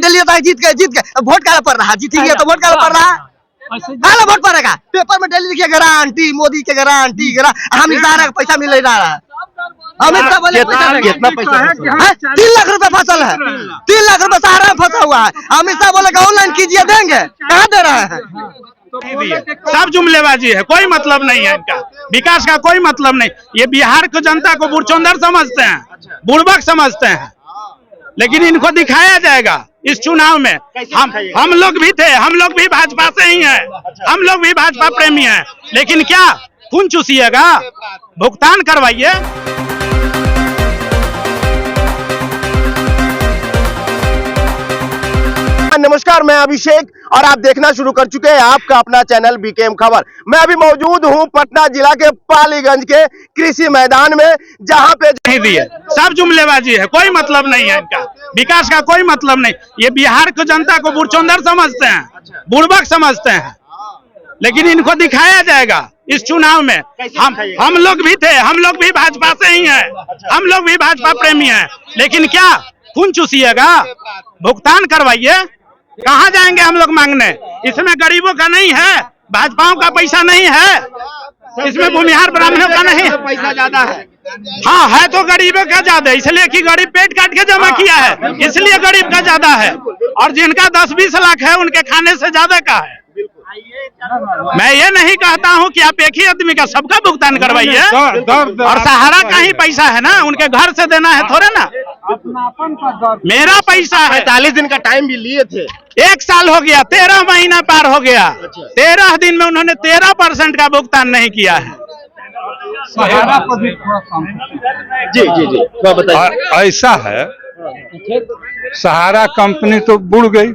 Daily जीत के vote काला पड़ रहा, जीत गया तो वोट काला पड़ रहा, काला वोट पड़ेगा। पेपर में डेली देखिए गारंटी, मोदी के गारंटी, हम सारा पैसा मिल रहा है। अमित शाह बोले कितना पैसा है? 3 लाख रुपए फसल है, 3 लाख रुपए सहारा में फंसा हुआ है। अमित शाह बोले ऑनलाइन कीजिए, देंगे, कहाँ दे रहे हैं? सब जुमलेबाजी है, कोई मतलब नहीं है इनका, विकास का कोई मतलब नहीं। ये बिहार को जनता को बुरचोंदर समझते हैं, बुड़बक समझते हैं, लेकिन इनको दिखाया जाएगा इस चुनाव में। हम लोग भी थे, हम लोग भी भाजपा से ही हैं, हम लोग भी भाजपा प्रेमी हैं, लेकिन क्या खून चूसिएगा? भुगतान करवाइए। नमस्कार, मैं अभिषेक और आप देखना शुरू कर चुके हैं आपका अपना चैनल बीकेएम खबर। मैं अभी मौजूद हूं पटना जिला के पालीगंज के कृषि मैदान में, जहां पे नहीं दिए, सब जुमलेबाजी है, कोई मतलब नहीं है इनका, विकास का कोई मतलब नहीं। ये बिहार को जनता को बुरचोंदर समझते हैं, बुड़बक समझते हैं, लेकिन इनको दिखाया जाएगा इस चुनाव में। हम लोग भी थे, हम लोग भी भाजपा से ही हैं, हम लोग भी भाजपा प्रेमी हैं, लेकिन क्या खून चूसिएगा? भुगतान करवाइए। कहाँ जाएंगे हम लोग मांगने? इसमें गरीबों का नहीं है, भाजपाओं का पैसा नहीं है, इसमें भूमिहार ब्राह्मणों का नहीं है, पैसा ज्यादा है। हाँ है तो गरीबों का ज्यादा, इसलिए कि गरीब पेट काट के जमा किया है, इसलिए गरीब का ज्यादा है, और जिनका 10-20 लाख है उनके खाने से ज्यादा का है। मैं ये नहीं कहता हूँ कि आप एक ही आदमी का सबका भुगतान करवाइए, और सहारा का ही पैसा है ना, उनके घर से देना है थोड़े ना, मेरा पैसा है। 45 दिन का टाइम भी लिए थे, 1 साल हो गया, 13 महीना पार हो गया, 13 दिन में उन्होंने 13% का भुगतान नहीं किया है। जी जी जी, तो बताइए। ऐसा है, सहारा कंपनी तो बुड़ गई,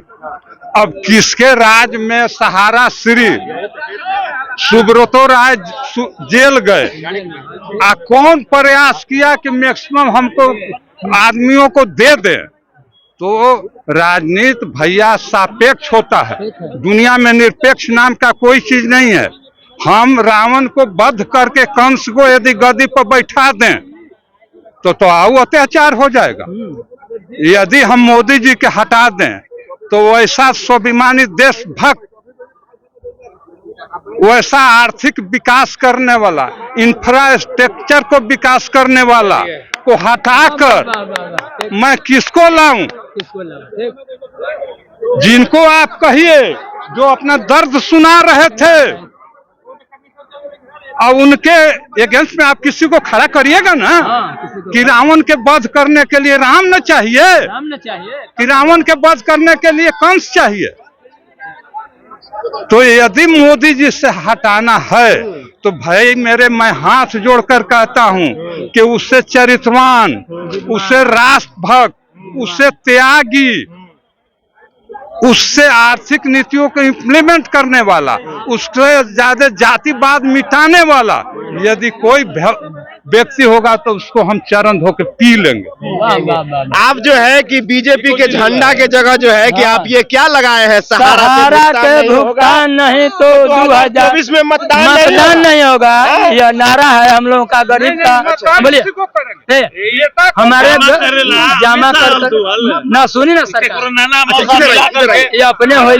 अब किसके राज में सहारा श्री सुब्रतो राय जेल गए, कौन प्रयास किया कि मैक्सिमम हमको आदमियों को दे दे? तो राजनीति भैया सापेक्ष होता है, दुनिया में निरपेक्ष नाम का कोई चीज नहीं है। हम रावण को वध करके कंस को यदि गद्दी पर बैठा दें तो आऊ अत्याचार हो जाएगा। यदि हम मोदी जी के हटा दें तो वैसा स्वाभिमानी देशभक्त, वैसा आर्थिक विकास करने वाला, इंफ्रास्ट्रक्चर को विकास करने वाला को हटाकर मैं किसको लाऊं? जिनको आप कहिए जो अपना दर्द सुना रहे थे, और उनके अगेंस्ट में आप किसी को खड़ा करिएगा ना, कि रावण के वध करने के लिए राम न चाहिए, कि रावण के वध करने के लिए कंस चाहिए। तो यदि मोदी जी से हटाना है तो भाई मेरे, मैं हाथ जोड़कर कहता हूं कि उससे चरित्रवान, उससे राष्ट्रभक्त, उससे त्यागी, उससे आर्थिक नीतियों को इम्प्लीमेंट करने वाला, उससे ज्यादा जातिवाद मिटाने वाला यदि कोई व्यक्ति होगा तो उसको हम चरण धो के पी लेंगे। आप जो है कि बीजेपी के झंडा के जगह जो है कि आप ये क्या लगाए हैं? सहारा के भुगतान नहीं तो 2024 में मतदान नहीं होगा, यह नारा है हम लोगों का, गरीब का। बोलिए हमारे जमा कर ना, सुनी ना सरकार, ये अपने हो ही।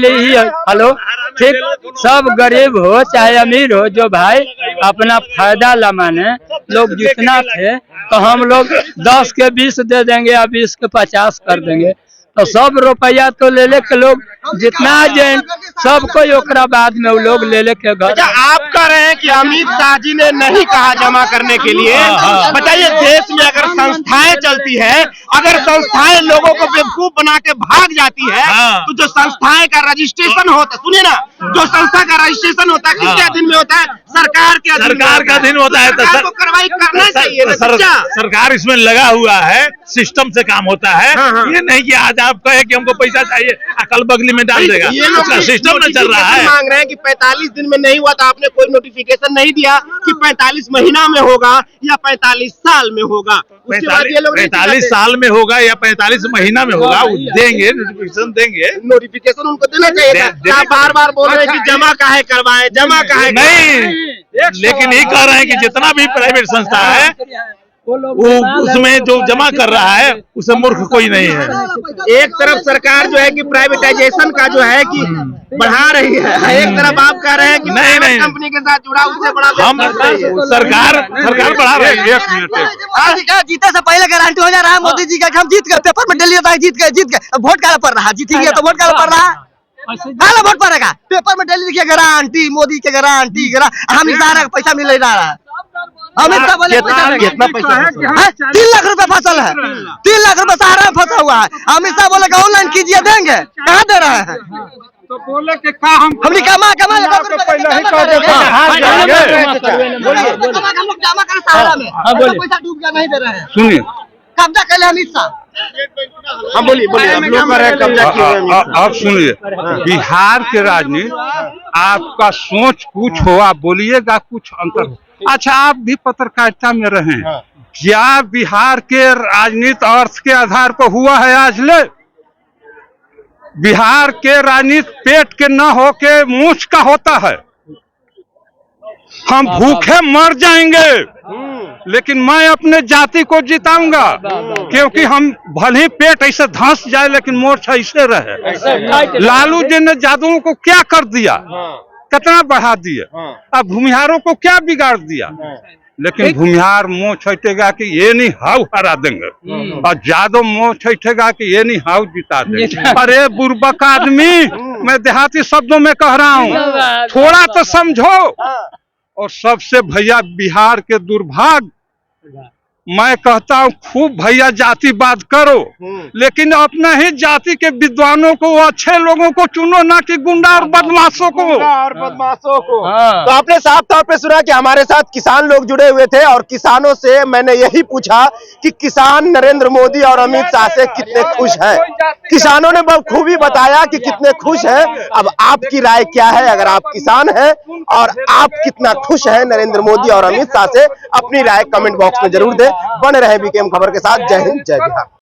हेलो, ठीक, सब गरीब हो चाहे अमीर हो, जो भाई अपना फायदा लमाने लोग जितना थे, तो हम लोग 10 के 20 दे देंगे या 20 के 50 कर देंगे, तो सब रुपया तो ले ले के लोग जितना जेन सबको ओकरा बाद में वो लोग ले ले के घर। आप कह रहे हैं कि अमित शाह जी ने नहीं कहा जमा करने के लिए। बताइए, देश में अगर संस्थाएं चलती है, अगर संस्थाएं लोगों को बेवकूफ बना के भाग जाती है, तो जो संस्थाएं का रजिस्ट्रेशन होता, सुनिए ना, जो संस्था का रजिस्ट्रेशन होता है किसके अधीन में होता है? सरकार के अधीन होता है। तो सरकार को कार्रवाई करना चाहिए। सरकार इसमें लगा हुआ है, सिस्टम से काम होता है। ये नहीं कि आज आप कहे कि हमको पैसा चाहिए, अकल बगली में डाल देगा, उसका सिस्टम में चल रहा है। मांग रहे हैं कि 45 दिन में नहीं हुआ तो आपने कोई नोटिफिकेशन नहीं दिया कि 45 महीना में होगा या 45 साल में होगा। 45 साल में होगा या 45 महीना में होगा, देंगे, नोटिफिकेशन देंगे। नोटिफिकेशन उनको देना चाहिए था। आप बार बार बोल रहे हैं कि जमा काहे करवाएं, जमा काहे नहीं, लेकिन ये कह रहे हैं कि जितना भी प्राइवेट संस्था है वो उसमें जो जमा कर रहा है उसे मूर्ख कोई नहीं है। एक तरफ सरकार जो है कि प्राइवेटाइजेशन का जो है कि बढ़ा रही है, एक तरफ आप कह रहे हैं कि नहीं। कंपनी के साथ जुड़ा उससे बड़ा हम सरकार बढ़ा रही है। एक मिनट जीते से पहले गारंटी हो जा रहा है मोदी जी का कि हम जीत गए, पेपर में डेली होता है जीत गए। अब वोट काला पड़ रहा है, जीत गया तो वोट काला पड़ रहा है, काला वोट पड़ेगा। पेपर में डेली देखिए गारंटी, मोदी के गारंटी हम इशारा पैसा मिल रहा है। अमित शाह बोले कितना पैसा है? 3 लाख रुपए फसल है, 3 लाख रुपए सहारा में फंसा हुआ है। अमित शाह बोले ऑनलाइन कीजिए, देंगे, कहाँ दे रहे हैं? तो बोले कि का हमने कमा पहले ही कह देते हम लोग जमा कर सहारा में, पैसा डूब गया, नहीं दे रहे हैं। सुनिए, कब्जा कर ले अमित शाह। हाँ बोलिए आप लोग कह रहे हैं कब्जा किए हुए हैं। आप सुनिए, बिहार के राजनीति आपका सोच कुछ हो, आप बोलिएगा कुछ अंतर हो। अच्छा, आप भी पत्रकारिता में रहे, क्या बिहार के राजनीति अर्थ के आधार पर हुआ है आज ले? बिहार के राजनीति पेट के न हो के मूछ का होता है। हम भूखे मर जाएंगे लेकिन मैं अपने जाति को जिताऊंगा, क्योंकि हम भले ही पेट ऐसे धंस जाए लेकिन मोर्चा ऐसे रहे। लालू जी ने जादुओं को क्या कर दिया, कितना बढ़ा दिया, अब भूमिहारों को क्या बिगाड़ दिया। लेकिन भूमिहार मुंह छैठेगा कि ये नहीं हाउ हरा देंगे, और जादव मुंह छैठेगा कि ये नहीं हाउ जिता देंगे। अरे बुर्बक आदमी, मैं देहाती शब्दों में कह रहा हूँ, थोड़ा तो समझो। और सबसे भैया बिहार के दुर्भाग्य, मैं कहता हूँ खूब भैया जातिवाद करो, लेकिन अपना ही जाति के विद्वानों को, अच्छे लोगों को चुनो, ना कि गुंडा और बदमाशों को। तो आपने साफ तौर पे सुना कि हमारे साथ किसान लोग जुड़े हुए थे, और किसानों से मैंने यही पूछा कि किसान नरेंद्र मोदी और अमित शाह से कितने खुश हैं। किसानों ने बखूबी बताया कि कितने खुश हैं। अब आपकी राय क्या है? अगर आप किसान हैं और आप कितना खुश हैं नरेंद्र मोदी और अमित शाह से, अपनी राय कमेंट बॉक्स में जरूर दें। बने रहे बीकेएम खबर के साथ। जय हिंद, जय बिहार।